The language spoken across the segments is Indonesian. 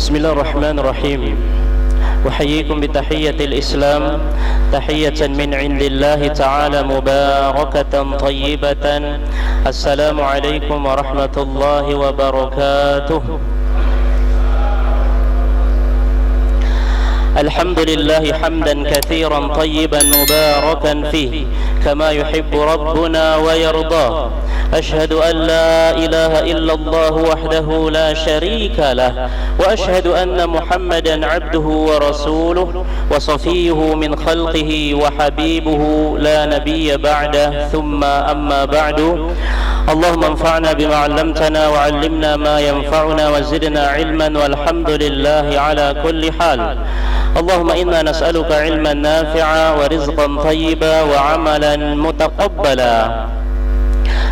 بسم الله الرحمن الرحيم. أحييكم بتحية الإسلام، تحية من عند الله تعالى مباركة طيبة. السلام عليكم ورحمة الله وبركاته. الحمد لله حمدا كثيرا طيبا مباركا فيه كما يحب ربنا ويرضاه. أشهد أن لا إله إلا الله وحده لا شريك له، وأشهد أن محمدا عبده ورسوله وصفيه من خلقه وحبيبه لا نبي بعده. ثم أما بعد، اللهم انفعنا بما علمتنا وعلمنا ما ينفعنا وزدنا علما، والحمد لله على كل حال. اللهم إنا نسألك علما نافعا ورزقا طيبا وعملا متقبلا.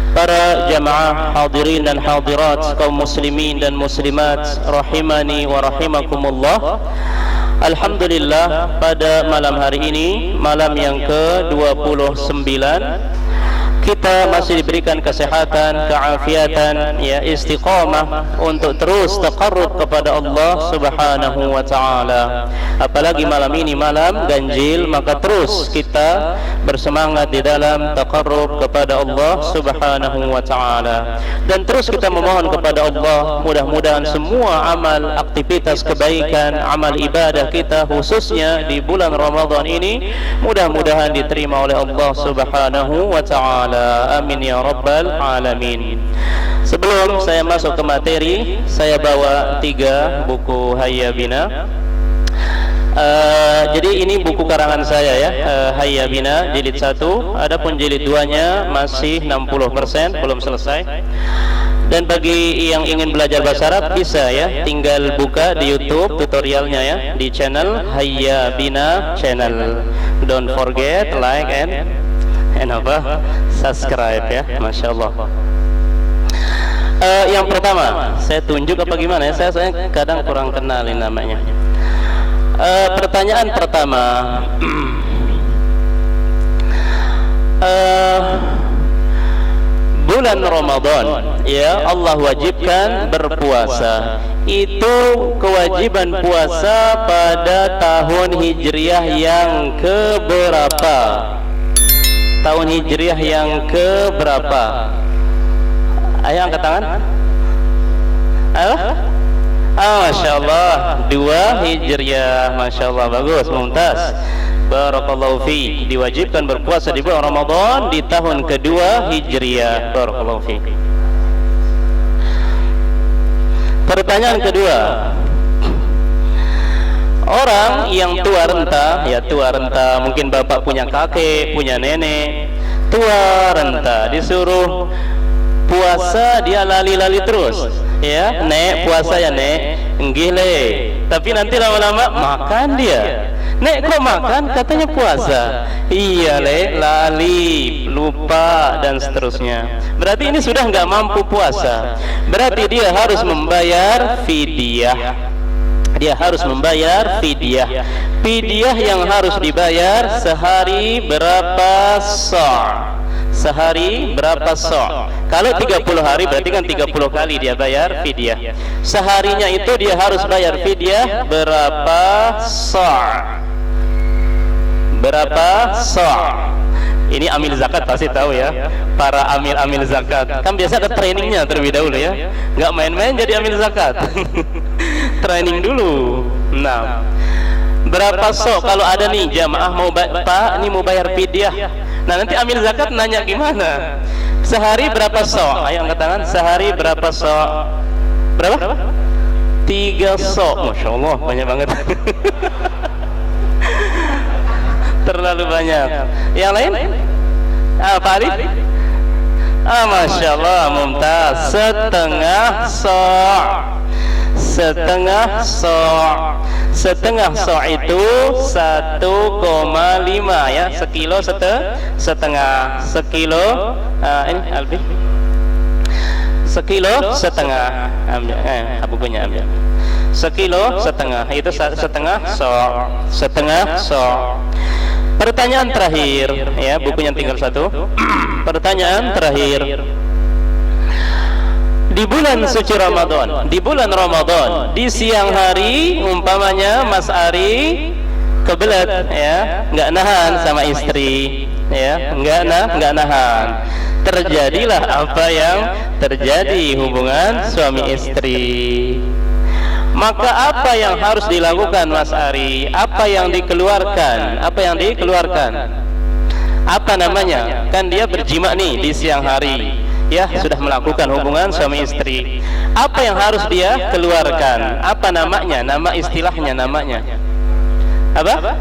Para jamaah hadirin dan hadirat, kaum muslimin dan muslimat rahimani wa rahimakumullah. Alhamdulillah, pada malam hari ini, malam yang ke-29, kita masih diberikan kesehatan, keafiatan, ya, istiqamah untuk terus taqarrub kepada Allah Subhanahu wa taala. Apalagi malam ini malam ganjil, maka terus kita bersemangat di dalam taqarrub kepada Allah Subhanahu wa taala. Dan terus kita memohon kepada Allah, mudah-mudahan semua amal, aktivitas kebaikan, amal ibadah kita khususnya di bulan Ramadan ini mudah-mudahan diterima oleh Allah Subhanahu wa taala. Amin ya rabbal alamin. Sebelum saya masuk ke materi, saya bawa 3 buku Hayya Bina. Jadi ini buku karangan saya, ya, Hayya Bina jilid 1. Adapun jilid 2-nya masih 60%, belum selesai. Dan bagi yang ingin belajar bahasa Arab bisa, ya, tinggal buka di YouTube tutorialnya, ya, di channel Hayya Bina channel. Don't forget like and subscribe, ya, masya Allah. Yang pertama saya tunjuk apa gimana, ya, saya kadang kurang kenalin namanya. Pertanyaan pertama, bulan Ramadan, ya, Allah wajibkan berpuasa. Itu kewajiban puasa pada tahun Hijriah yang keberapa? Tahun Hijriah yang keberapa? Ayo angkat tangan. Masya Allah, 2 Hijriah. Masya Allah, bagus, mumtaz, barakallahu fi. Diwajibkan berpuasa di bulan Ramadan di tahun kedua Hijriah. Barakallahu fi. Pertanyaan kedua, orang yang tua renta, ya, tua renta, mungkin bapak punya kakek, punya nenek, tua renta, disuruh puasa, dia lali-lali terus, ya, nek puasa ya nek, enggih le, tapi nanti lama-lama makan dia. Nek kok makan, katanya puasa. Iya le, lali, lupa, dan seterusnya. Berarti ini sudah nggak mampu puasa. Berarti dia harus membayar fidyah. Dia harus membayar fidyah. Fidyah yang harus dibayar sehari berapa sa'? Sehari berapa sa'? Kalau 30 hari berarti kan 30 kali dia bayar fidyah. Seharinya itu dia harus bayar fidyah berapa sa'? Berapa sa'? Ini amil zakat pasti tahu, ya, para amil zakat. Kan biasa ada trainingnya terlebih dahulu, ya, nggak main-main jadi amil zakat. Training dulu. Nah, berapa so? Kalau ada nih jamaah mau Pak, ini mau bayar fidyah. Nah, nanti amil zakat nanya gimana? Sehari berapa so? Ayo angkat tangan. Sehari berapa so? Berapa? 3 so. Masya Allah, banyak banget. Terlalu banyak. Yang lain? Pak Ali? Masya Allah, mumtaz. Setengah so. Setengah so'. Setengah so' itu 1,5, ya, sekilo setengah. Sekilo ini Albi, sekilo setengah. Ambil bukunya, ambil. Sekilo setengah itu setengah so'. Setengah so'. Pertanyaan terakhir, ya, bukunya tinggal 1. Pertanyaan terakhir, di bulan suci Ramadan, di bulan Ramadan, di siang hari umpamanya Mas Ari kebelet ya, nggak nahan sama istri ya, nggak nahan, terjadilah apa yang terjadi, hubungan suami istri. Maka apa yang harus dilakukan Mas Ari? Apa yang dikeluarkan? Apa namanya? Kan dia berjima nih di siang hari, ya sudah melakukan hubungan suami istri. Apa yang harus dia keluarkan? Apa namanya? Nama istilahnya namanya apa?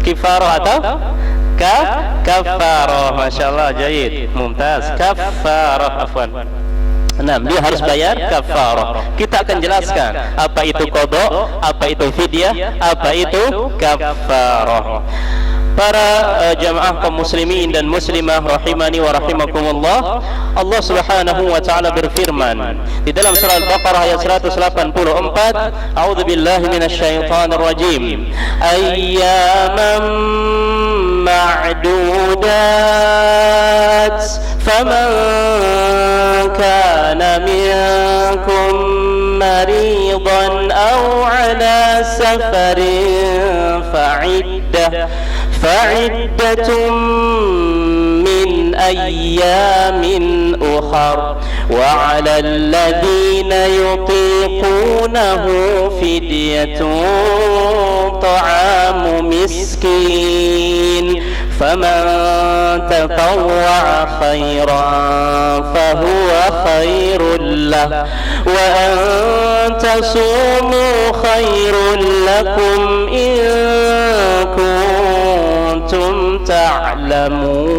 Kifarah atau kafarah? Masya Allah, jayid, mumtaz. Kafarah, afwan. Nah, dia harus bayar kafarah. Kita akan jelaskan apa itu qada, apa itu fidyah, apa itu kafarah. Para jamaah kaum muslimin dan muslimah rahimani wa rahimakumullah, Allah Subhanahu wa taala berfirman di dalam surah Al-Baqarah ayat 184, A'udzu billahi minasyaitonir rajim. Ayyaman ma'dudat faman kana minkum maridan aw ala safarin فعدة من أيام أخر وعلى الذين يطيقونه فدية طعام مسكين فمن تطوع خيرا فهو خير له وأن تصوموا خير لكم إن kuntum ta'lamun.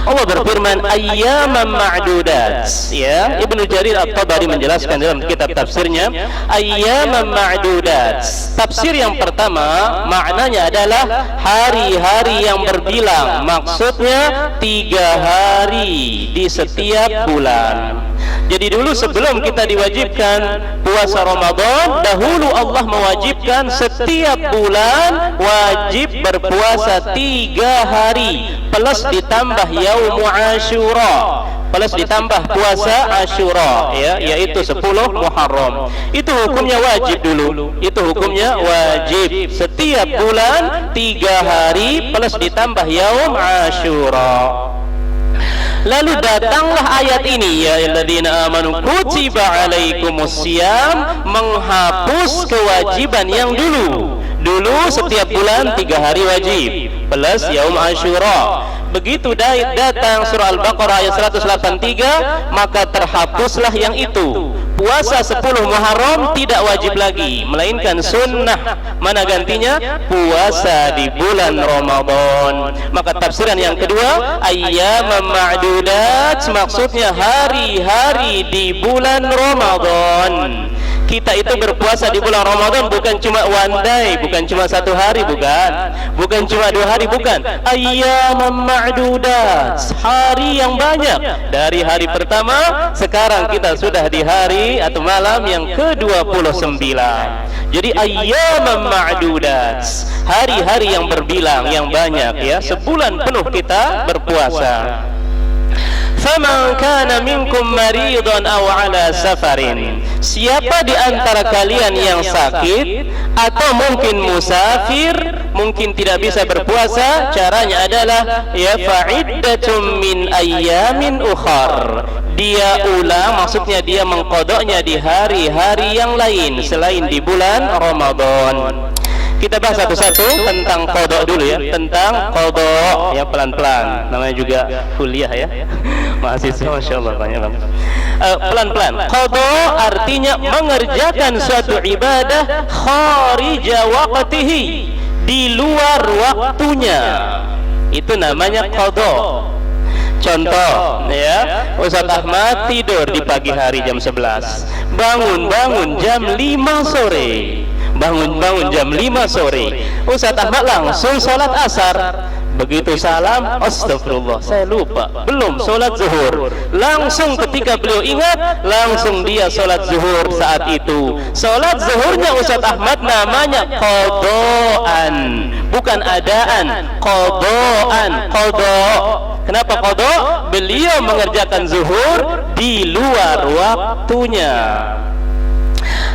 Allah berfirman ayyaman ma'dudat, ya. Ibnu Jarir At-Tabari menjelaskan dalam kitab tafsirnya ayyaman ma'dudat. Tafsir yang pertama maknanya adalah hari-hari yang berbilang, maksudnya 3 hari di setiap bulan. Jadi dulu sebelum kita diwajibkan puasa Ramadan, dahulu Allah mewajibkan setiap bulan wajib berpuasa 3 hari plus ditambah yaum Asyura, plus ditambah puasa Asyura, ya, yaitu 10 Muharram. Itu hukumnya wajib dulu. Itu hukumnya wajib. Setiap bulan 3 hari plus ditambah yaum Asyura. Lalu datanglah ayat ini, ya alladzina amanu kutiba alaikumusiyam, menghapus kewajiban yang dulu. Dulu setiap bulan 3 hari wajib plus yaum Asyura. Begitu datang surah Al-Baqarah ayat 183, maka terhapuslah yang itu. Puasa 10 Muharram tidak wajib lagi, melainkan sunnah. Mana gantinya? Puasa di bulan Ramadan. Maka tafsiran yang kedua, ayyaman ma'dudat, maksudnya hari-hari di bulan Ramadan. Kita itu berpuasa di bulan Ramadan bukan cuma one day, bukan cuma 1 hari, bukan cuma 2 hari, bukan. Ayyaman ma'dudat, hari yang banyak. Dari hari pertama, sekarang kita sudah di hari atau malam yang ke-29. Jadi ayyaman ma'dudat, hari-hari yang berbilang, yang banyak, ya. Sebulan penuh kita berpuasa. Faman kana minkum maridan aw ala safarin, siapa di antara kalian yang sakit atau mungkin musafir, mungkin tidak bisa berpuasa, caranya adalah ya fa'iddatum min ayyamin ukhar, dia ulang, maksudnya dia mengqadanya di hari-hari yang lain selain di bulan Ramadan. Kita bahas satu-satu tentang qada dulu, ya. Tentang qada, ya, pelan-pelan. Namanya juga kuliah, ya. Mahasiswa, Masya Allah, banyak banget. Pelan-pelan. Qada artinya mengerjakan suatu ibadah kharija waqtihi, di luar waktunya. Itu namanya qada. Contoh, ya, Ustaz Ahmad tidur di pagi hari jam 11, bangun jam 5 sore. Bangun jam 5 sore. Ustaz Ahmad langsung sholat asar. Begitu salam, astagfirullah, saya lupa, belum sholat zuhur. Langsung ketika beliau ingat, langsung dia sholat zuhur saat itu. Sholat zuhurnya Ustaz Ahmad namanya qadaan, bukan adaan. Qadaan, qada. Kenapa qada? Beliau mengerjakan zuhur di luar waktunya.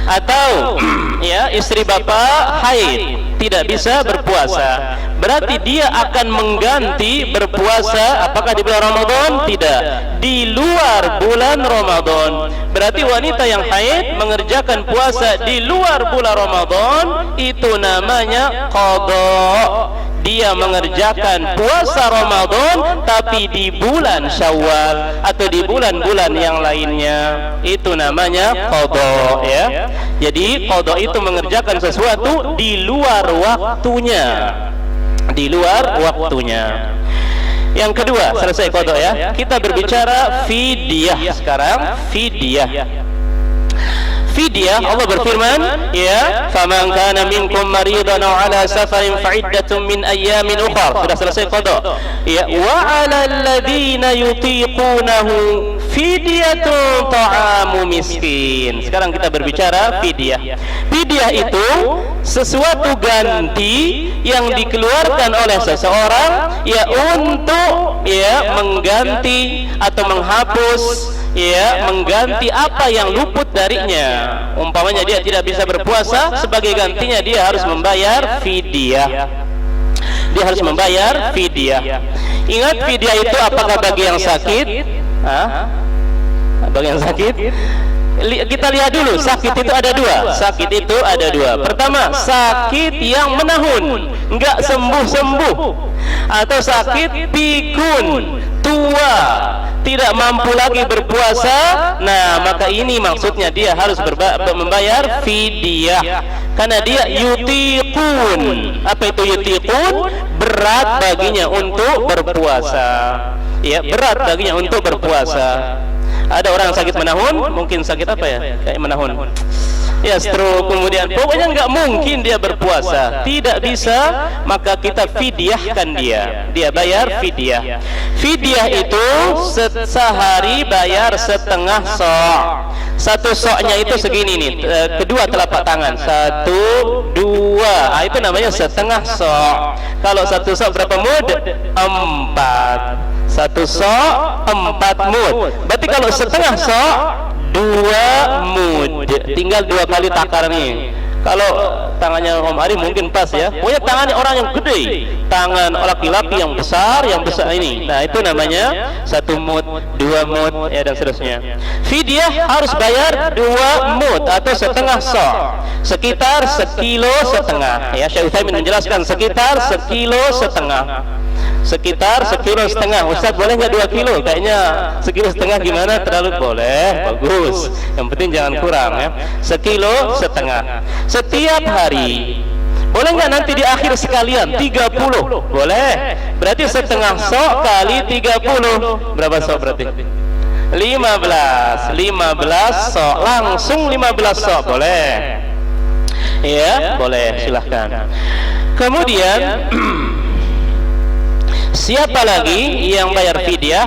Atau ya, istri bapak haid, tidak bisa berpuasa, berarti dia akan mengganti berpuasa. Apakah di bulan Ramadan? Tidak, di luar bulan Ramadan. Berarti wanita yang haid mengerjakan puasa di luar bulan Ramadan, itu namanya qada. Dia mengerjakan puasa Ramadan tapi di bulan Syawal atau di bulan-bulan yang lainnya, itu namanya qada ya. Jadi qada itu mengerjakan sesuatu di luar waktunya, di luar waktunya. Yang kedua, selesai qada ya. Kita berbicara fidyah sekarang. Fidyah. Fidyah, Allah berfirman, ya, faman kana minkum maridan aw ala safarin fa iddatun min ayyamin ukhra. Sudah selesai qada. Ya, wa 'alal ladzina yutiqunahu fidyatun ta'amu miskin. Sekarang kita berbicara fidyah. Fidyah itu sesuatu ganti yang dikeluarkan oleh seseorang ya untuk ya mengganti atau menghapus, ya, mengganti apa yang luput darinya. Umpamanya dia tidak bisa berpuasa, sebagai gantinya dia harus membayar fidyah. Dia harus membayar fidyah. Ingat, fidyah itu apakah bagi yang sakit? Bagi yang sakit? Kita lihat dulu, sakit itu ada dua. Sakit itu ada dua. Pertama, sakit yang menahun, enggak sembuh-sembuh, atau sakit pikun, tua, tidak mampu lagi berpuasa. Nah, maka ini maksudnya dia harus membayar fidyah, karena dia yutiqun. Apa itu yutiqun? Berat baginya untuk berpuasa. Ya, berat baginya untuk berpuasa. Ada orang sakit menahun, mungkin sakit apa ya? Kayak menahun. Ya, stroke, kemudian pokoknya nggak mungkin dia berpuasa, tidak bisa, maka kita fidyahkan dia. Dia bayar fidyah. Fidyah itu sehari bayar setengah sok. Satu soknya itu segini nih, kedua telapak tangan, 1, 2, itu namanya setengah sok. Kalau satu sok berapa mud? 4. Satu sok 4 mud. Berarti kalau setengah sok 2 mud. Tinggal 2 kali takar nih. Kalau tangannya Om Ari mungkin pas ya. Pokoknya tangannya orang yang gede, tangan laki-laki yang besar ini. Nah, itu namanya 1 mud, 2 mud, ya, dan seterusnya. Fidyah harus bayar 2 mud atau setengah sok, sekitar 1,5 kilo. Ya, Syekh Utsaimin menjelaskan sekitar 1,5 kilo. Sekitar 1,5 kilo. Ustaz, boleh nggak 2 kilo? Kayaknya 1,5 kilo gimana? Terlalu boleh, bagus. Yang penting jangan kurang ya. 1,5 kilo. Setiap hari. Boleh nggak nanti di akhir sekalian 30? Boleh. Berarti setengah sok kali 30. Berapa sok berarti? 15 sok. Langsung 15 sok. Boleh. Ya, boleh, silahkan. Kemudian siapa lagi yang bayar fidyah?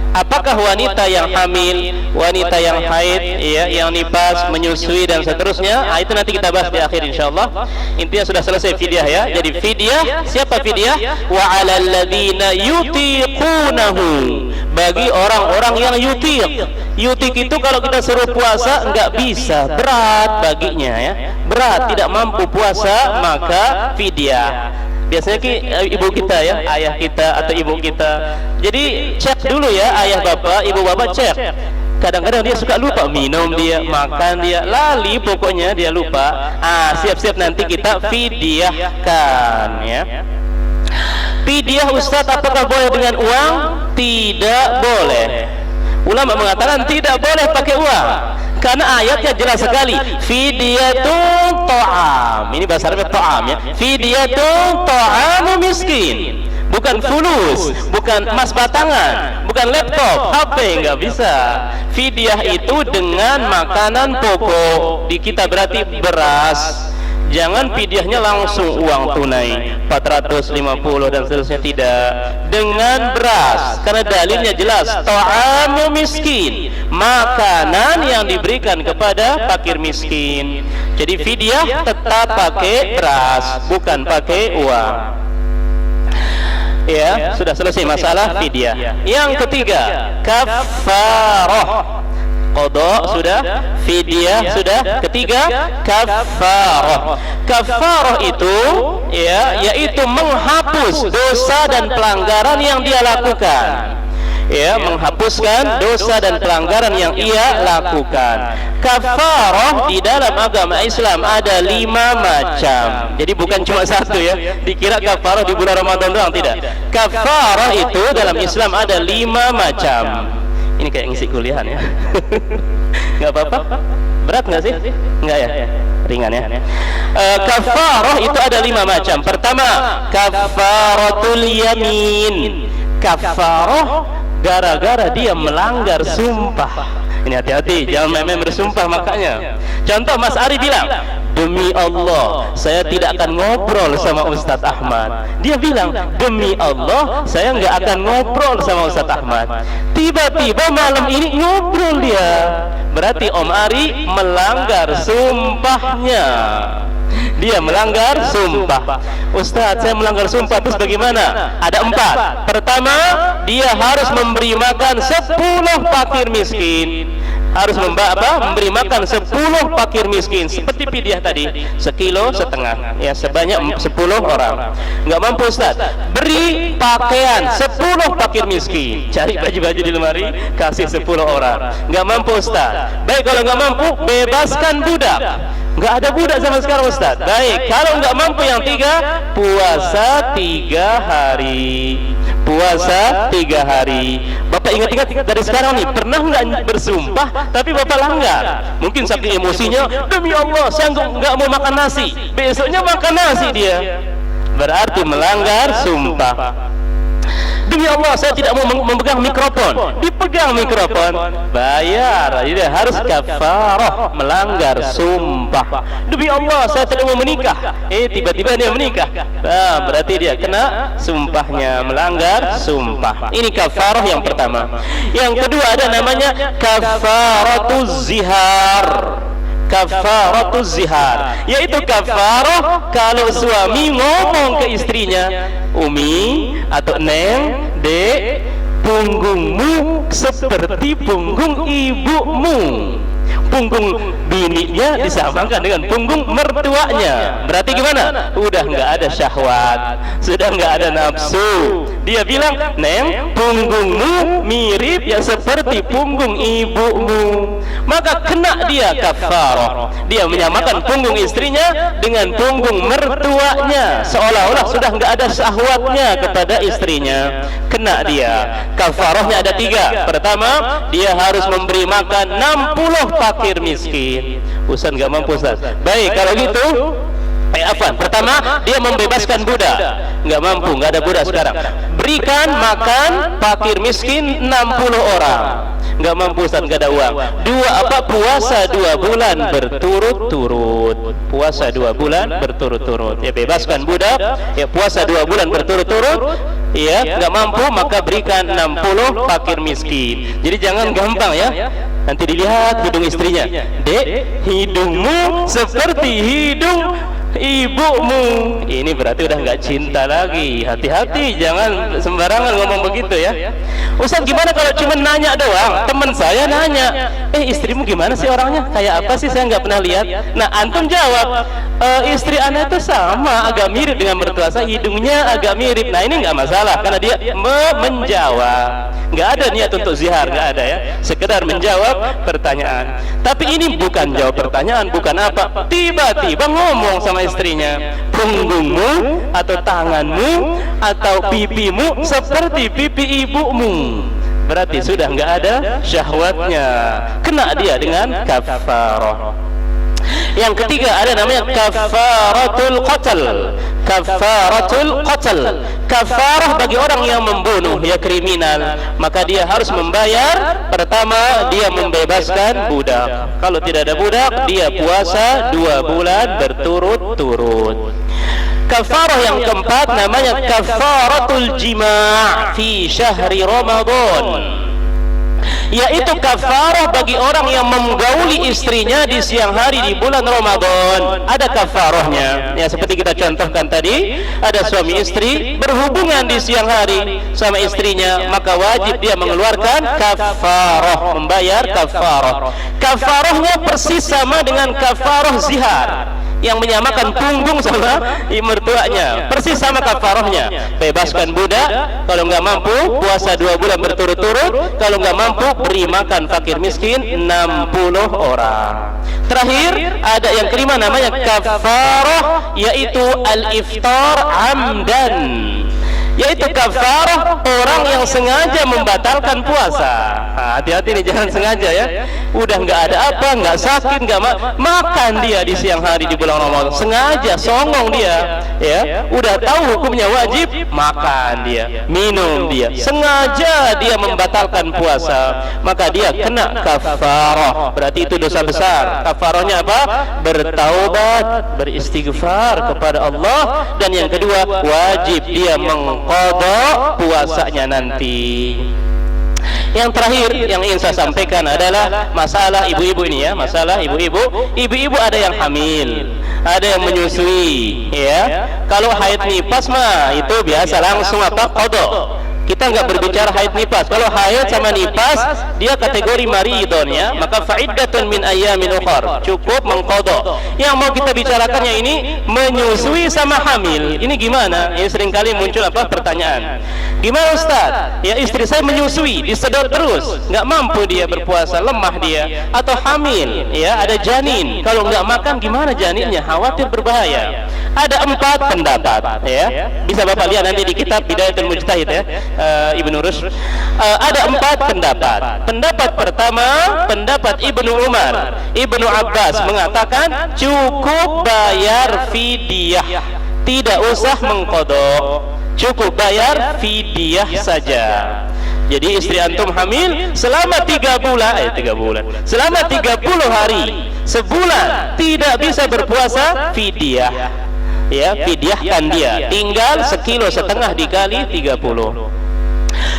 Apakah wanita yang hamil, wanita yang haid, ya, yang nifas, menyusui dan seterusnya? Itu nanti kita bahas di akhir insyaallah. Intinya sudah selesai fidyah ya. Jadi fidyah, siapa fidyah? Wa 'alal ladzina yutiqunahu. Bagi orang-orang yang yutiq. Yutiq itu kalau kita suruh puasa enggak bisa, berat baginya ya. Berat, tidak mampu puasa, maka fidyah. Biasanya ibu kita ya, ayah kita atau ibu kita. Jadi cek dulu ya, ayah bapak, ibu bapak cek. Kadang-kadang dia suka lupa minum, dia makan, dia lali, pokoknya dia lupa. Siap-siap nanti kita fidyahkan ya. Fidyah, Ustaz, apakah boleh dengan uang? Tidak boleh. Ulama mengatakan tidak boleh pakai uang, karena ayatnya jelas sekali, fidyatun ta'am. Ini bahasa Arabnya ta'am ya. Fidyatun ta'amu miskin. Bukan fulus, bukan emas batangan, bukan laptop, HP, nggak bisa. Fidyah itu dengan makanan pokok. Di kita berarti beras, Jangan fidyahnya langsung uang tunai 450 dan seterusnya, tidak. Dengan beras, karena dalilnya jelas, ta'amu miskin, makanan yang diberikan kepada fakir miskin. Jadi fidyah tetap pakai beras, bukan pakai uang. Ya, sudah selesai masalah fidyah. Yang ketiga, kafarah. Qadha sudah, fidyah sudah. Ketiga, kafarah. Kafarah itu ya, yaitu menghapus dosa dan pelanggaran yang dia lakukan. Ya, menghapuskan dosa dan pelanggaran yang ia lakukan. Kafarah di dalam agama Islam ada 5 macam. Jadi bukan cuma satu ya. Dikira kafarah di bulan Ramadan doang, tidak. Kafarah itu dalam Islam ada 5 macam. Ini kayak ngisi kuliah ya. Nggak apa-apa? Berat nggak sih? Nggak ya? Ringan ya. Kafarah itu ada 5 macam. Pertama, kafaratul yamin. Kafarah gara-gara dia melanggar sumpah. Ini hati-hati, jangan main-main bersumpah makanya. Contoh, Mas Ari bilang, demi Allah saya tidak akan ngobrol sama Ustadz Ahmad. Dia bilang, demi Allah saya nggak akan ngobrol sama Ustadz Ahmad. Tiba-tiba malam ini ngobrol dia. Berarti Om Ari melanggar sumpahnya. Dia melanggar sumpah. Ustadz, saya melanggar sumpah, terus bagaimana? Ada 4. Pertama, dia harus memberi makan 10 fakir miskin. Harus memberi makan 10 fakir miskin. Seperti fidyah tadi, 1,5 kilo, ya sebanyak 10 orang. Nggak mampu Ustadz, beri pakaian 10 fakir miskin. Cari baju-baju di lemari, kasih 10 orang. Nggak mampu Ustadz. Baik, kalau nggak mampu, bebaskan budak. Nggak ada budak sama sekarang Ustadz. Baik, kalau nggak mampu yang 3, puasa 3 hari. Puasa 3 hari. Bapak ingat-ingat dari sekarang nih, pernah nggak bersumpah tapi Bapak langgar? Mungkin saking emosinya, demi Allah saya nggak mau makan nasi, besoknya makan nasi dia. Berarti melanggar sumpah. Demi Allah saya tidak mau memegang mikrofon, dipegang mikrofon, bayar. Jadi harus kafarah, melanggar sumpah. Demi Allah saya tidak mau menikah, tiba-tiba dia menikah, berarti dia kena sumpahnya, melanggar sumpah. Ini kafarah yang pertama. Yang kedua ada namanya kafaratuz zihar. Kafaratuz zihar, yaitu kafarah kalau suami ngomong ke istrinya, Umi atau Neng, Dek, punggungmu seperti punggung ibumu. Punggung bininya disamakan dengan punggung mertuanya. Berarti gimana? Udah nggak ada syahwat, sudah nggak ada nafsu. Dia bilang, Neng, punggungmu mirip ya seperti punggung ibumu. Maka kena dia kafarah. Dia menyamakan punggung istrinya dengan punggung mertuanya, seolah-olah sudah nggak ada syahwatnya kepada istrinya. Kena dia. Kafarahnya ada 3. Pertama, dia harus memberi makan 60 fakir miskin. Ustaz nggak mampu Ustaz. Baik, kalau gitu pertama dia membebaskan budak. Nggak mampu, nggak ada budak sekarang. Berikan makan fakir miskin 60 orang. Nggak mampu Ustaz, nggak ada uang. Puasa 2 bulan berturut-turut. Puasa 2 bulan berturut-turut. Ya, bebaskan budak, ya puasa 2 bulan berturut-turut. Ya, nggak mampu maka berikan 60 fakir miskin. Jadi jangan gampang ya. Nanti dilihat hidung istrinya, Dek, hidungmu seperti hidung ibumu. Ini berarti udah nggak cinta lagi. Hati-hati, jangan sembarangan ngomong begitu ya. Ustaz, gimana kalau cuma nanya doang? Teman saya nanya, istrimu gimana sih orangnya? Kayak apa sih, saya nggak pernah lihat. Nah, antum jawab, istri anda itu sama, agak mirip dengan mertua saya, hidungnya agak mirip. Nah, ini nggak masalah karena dia menjawab. Nggak ada niat untuk zihar, nggak ada ya, sekedar menjawab pertanyaan. Tapi ini bukan jawab pertanyaan, bukan apa, tiba-tiba ngomong sama istrinya, punggungmu atau tanganmu atau pipimu seperti pipi ibumu. Berarti sudah nggak ada syahwatnya, kena dia dengan kafarah. Yang ketiga ada namanya kafaratul qatl. kafaratul qatl, kafarah bagi orang yang membunuh, ya kriminal, maka dia harus membayar. Pertama, dia membebaskan budak. Kalau tidak ada budak, dia puasa 2 bulan berturut-turut. Kafarah yang keempat namanya kafaratul jima' fi syahri Ramadan, yaitu kafarah bagi orang yang menggauli istrinya di siang hari di bulan Ramadan. Ada kafarahnya, ya seperti kita contohkan tadi, ada suami istri berhubungan di siang hari sama istrinya, maka wajib dia mengeluarkan kafarah, membayar kafarah. Kafarahnya persis sama dengan kafarah zihar, yang menyamakan punggung sama mertuanya, persis sama kafarahnya. Bebaskan budak, kalau nggak mampu puasa 2 bulan berturut-turut, kalau nggak mampu beri makan fakir miskin 60 orang. Terakhir ada yang kelima namanya kafarah, yaitu al-iftar amdan, yaitu kafarah orang yang sengaja membatalkan puasa. Hati-hati nih, jangan sengaja ya. Udah nggak ada apa, nggak sakit, nggak makan dia di siang hari di bulan Ramadan, sengaja songong dia, ya. Udah tahu hukumnya wajib, makan dia, minum dia, sengaja dia membatalkan puasa, maka dia kena kafarah. Berarti itu dosa besar. Kafarahnya apa? Bertaubat, beristighfar kepada Allah, dan yang kedua wajib dia qada puasanya nanti. Yang terakhir yang ingin saya sampaikan adalah masalah ibu-ibu ini, ya, masalah ibu-ibu. Ibu-ibu ada yang hamil, ada yang menyusui, ya. Kalau haid nifas mah itu biasa langsung apa? Qada. Kita nggak berbicara haid nifas. Kalau haid sama nifas dia kategori maridon, ya, maka fa'iddatun min ayyamin ukhar, cukup mengqada. Yang mau kita bicarakannya ini menyusui sama hamil. Ini gimana? Ini seringkali muncul apa? Pertanyaan. Gimana Ustaz? Ya, istri saya menyusui, disedot terus, nggak mampu dia berpuasa, lemah dia, atau hamil, ya, ada janin. Kalau nggak makan gimana janinnya? Khawatir berbahaya. Ada 4 pendapat, ya. Bisa Bapak lihat nanti di kitab Bidayatul Mujtahid, ya, Ibnu Rushd. Ada 4 pendapat. Pendapat pertama, pendapat Ibnu Umar, Ibnu Abbas mengatakan cukup bayar fidyah, tidak usah mengqada, cukup bayar fidyah saja. Jadi istri antum hamil selama 3 bulan, selama 30 hari, sebulan tidak bisa berpuasa, fidyah, ya, fidyahkan dia, tinggal 1,5 kilo dikali 30.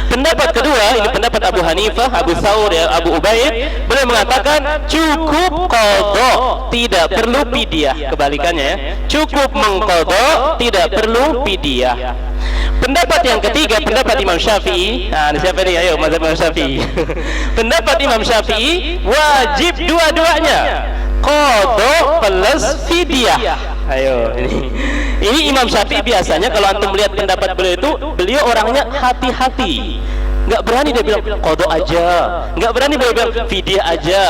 Pendapat kedua, ini pendapat Abu Hanifah, Abu Thawr, ya, Abu Ubaid, beliau mengatakan cukup qada, tidak perlu fidyah. Kebalikannya, ya, cukup mengqada, tidak perlu fidyah. Pendapat yang ketiga, pendapat Imam Syafi'i. Nah, siapa ini? Ayo, mazhab Imam Syafi'i. Pendapat Imam Syafi'i wajib dua-duanya, qada plus fidyah. Ayo, ini Imam Syafi'i biasanya kalau antum melihat pendapat beliau itu, beliau orangnya hati-hati. Nggak berani dia bilang qada aja, nggak berani dia bilang fidyah aja.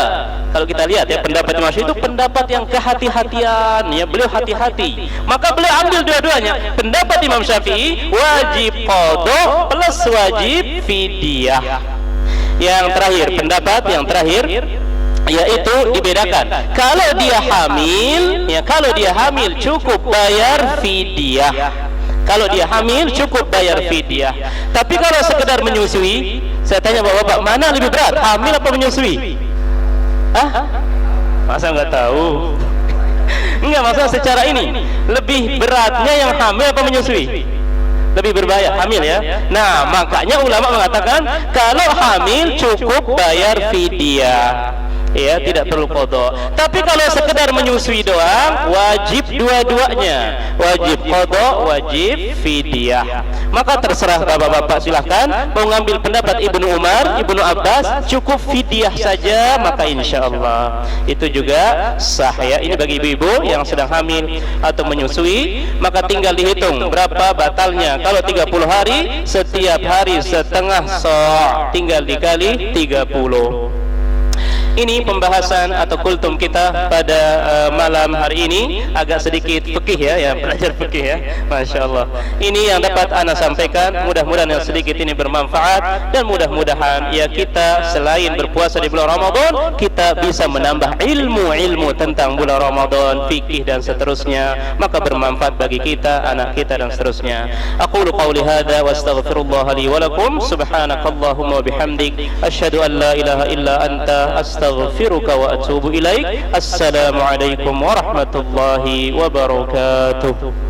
Kalau kita lihat, ya, pendapat Imam Syafi'i itu pendapat yang kehati-hatian, ya, beliau hati-hati. Maka beliau ambil dua-duanya. Pendapat Imam Syafi'i wajib qada plus wajib fidyah. Yang terakhir, pendapat yang terakhir, yaitu dibedakan. Kalau dia hamil, ya, kalau dia hamil cukup bayar fidyah. Kalau dia hamil cukup bayar fidyah. Tapi kalau sekedar menyusui, saya tanya bapak-bapak, mana lebih berat, hamil apa menyusui? Masa nggak tahu? Enggak, masalah secara ini lebih beratnya yang hamil apa menyusui? Lebih berbahaya hamil, ya. Nah, makanya ulama mengatakan kalau hamil cukup bayar fidyah, ya, tidak perlu qada. Tapi kalau sekedar menyusui doang, wajib dua-duanya, wajib qada, wajib fidyah. Maka terserah bapak-bapak, silahkan mau ngambil pendapat Ibnu Umar, Ibnu Abbas, cukup fidyah saja, maka insya Allah itu juga sah, ya. Ini bagi ibu-ibu yang sedang hamil atau menyusui, maka tinggal dihitung berapa batalnya. Kalau 30 hari, setiap hari setengah sa', tinggal dikali 30. Ini pembahasan atau kultum kita pada malam hari ini agak sedikit fikih ya, belajar fikih ya. Masya Allah. Ini yang dapat ana sampaikan. Mudah-mudahan yang sedikit ini bermanfaat, dan mudah-mudahan ya kita selain berpuasa di bulan Ramadan, kita bisa menambah ilmu-ilmu tentang bulan Ramadan, fikih dan seterusnya, maka bermanfaat bagi kita, anak kita dan seterusnya. Aqulu qawli hadza wa astaghfirullah li wa lakum. Subhanakallahumma wa bihamdik asyhadu an la ilaha illa anta astaghfiruka wa atubu ilaik. Assalamualaikum warahmatullahi wabarakatuh.